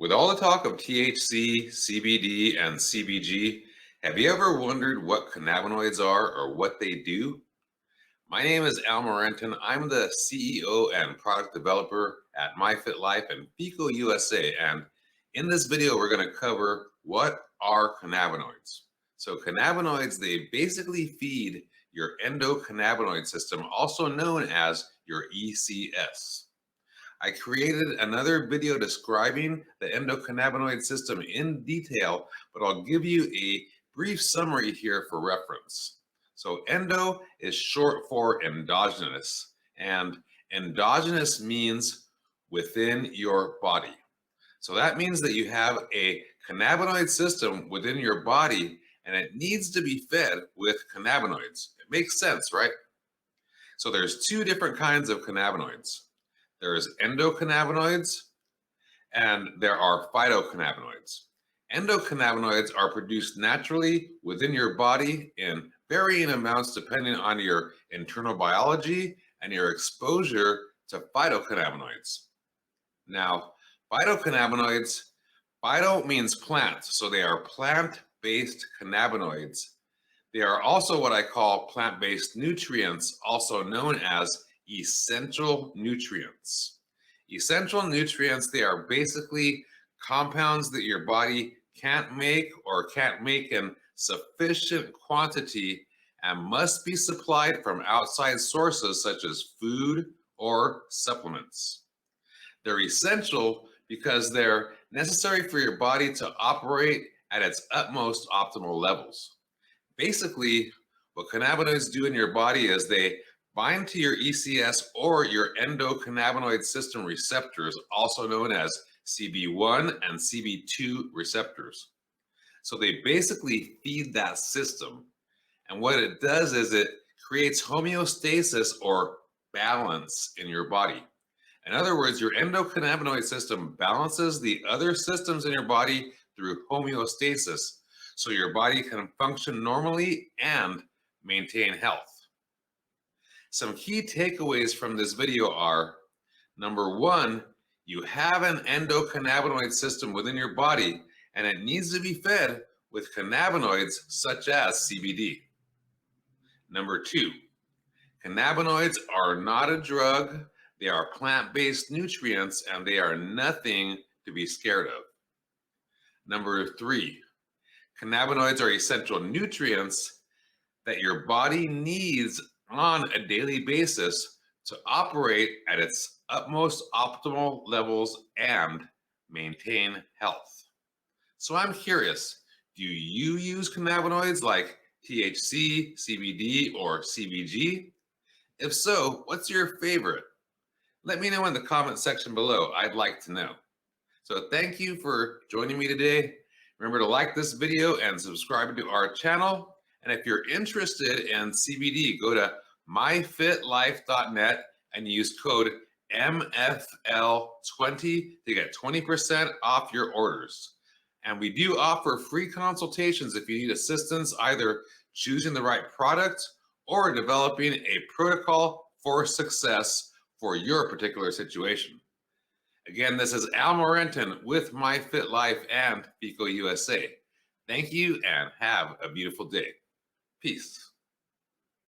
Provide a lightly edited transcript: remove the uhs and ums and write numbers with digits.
With all the talk of THC, CBD, and CBG, have you ever wondered what cannabinoids are or what they do? My name is Al Morenton. I'm the CEO and product developer at myfitlife and Pico USA. And in this video, we're going to cover what are cannabinoids. So cannabinoids, they basically feed your endocannabinoid system, also known as your ECS. I created another video describing the endocannabinoid system in detail, but I'll give you a brief summary here for reference. So endo is short for endogenous, and endogenous means within your body. So that means that you have a cannabinoid system within your body, and it needs to be fed with cannabinoids. It makes sense, right? So there's two different kinds of cannabinoids. There's endocannabinoids and there are phytocannabinoids. Endocannabinoids are produced naturally within your body in varying amounts depending on your internal biology and your exposure to phytocannabinoids. Now, phytocannabinoids, phyto means plant, so they are plant-based cannabinoids. They are also what I call plant-based nutrients, also known as essential nutrients. Essential nutrients, they are basically compounds that your body can't make or can't make in sufficient quantity and must be supplied from outside sources such as food or supplements. They're essential because they're necessary for your body to operate at its utmost optimal levels. Basically, what cannabinoids do in your body is they bind to your ECS or your endocannabinoid system receptors, also known as CB1 and CB2 receptors. So they basically feed that system. And what it does is it creates homeostasis or balance in your body. In other words, your endocannabinoid system balances the other systems in your body through homeostasis, so your body can function normally and maintain health. Some key takeaways from this video are, number one, you have an endocannabinoid system within your body and it needs to be fed with cannabinoids such as CBD. Number two, cannabinoids are not a drug, they are plant-based nutrients and they are nothing to be scared of. Number three, cannabinoids are essential nutrients that your body needs on a daily basis to operate at its utmost optimal levels and maintain health. So I'm curious, do you use cannabinoids like THC, CBD, or CBG? If so, what's your favorite? Let me know in the comment section below. I'd like to know. So thank you for joining me today. Remember to like this video and subscribe to our channel. And if you're interested in CBD, go to myfitlife.net and use code MFL20 to get 20% off your orders. And we do offer free consultations if you need assistance either choosing the right product or developing a protocol for success for your particular situation. Again, this is Al Morenton with myfitlife and Pico USA. Thank you and have a beautiful day. Peace.